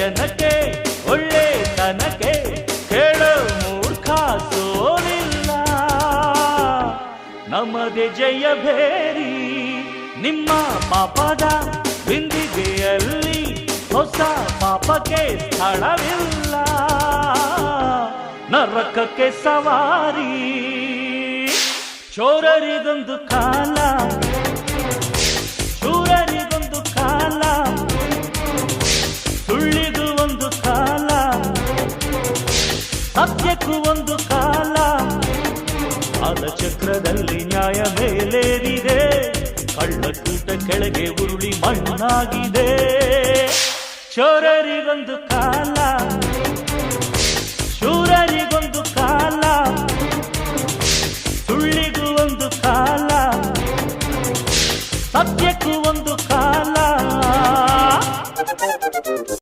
ಜನಕ್ಕೆ ಒಳ್ಳೆತನಕ್ಕೆ ಕೇಳೋ ಮೂರ್ಖ ಸೋಲಿಲ್ಲ. ನಮ್ಮದೇ ಜಯ ಭೇರಿ ನಿಮ್ಮ ಪಾಪದ ಬಿಂದಿಗೆಯಲ್ಲಿ ಹೊಸ ಪಾಪಕ್ಕೆ ಸ್ಥಳವಿಲ್ಲ. ನರಕಕ್ಕೆ ಸವಾರಿ ಚೋರರಿಗೊಂದು ಕಾಲ, ಶೂರರಿಗೊಂದು ಕಾಲ, ಸುಳ್ಳಿಗೂ ಒಂದು ಕಾಲ, ಸತ್ಯಕ್ಕೂ ಒಂದು ಕಾಲ. ಕಾಲಚಕ್ರದಲ್ಲಿ ನ್ಯಾಯ ಮೇಲೇರಿದೆ, ಕಳ್ಳಕೂಟ ಕೆಳಗೆ ಉರುಳಿ ಮಣ್ಣಾಗಿದೆ. ಚೋರರಿಗೊಂದು ಕಾಲ, ಶೂರರಿಗೊಂದು ಕಾಲ, ಸುಳ್ಳಿಗೂ ಒಂದು ಕಾಲ, ಸತ್ಯಕ್ಕೂ ಒಂದು ಕಾಲ.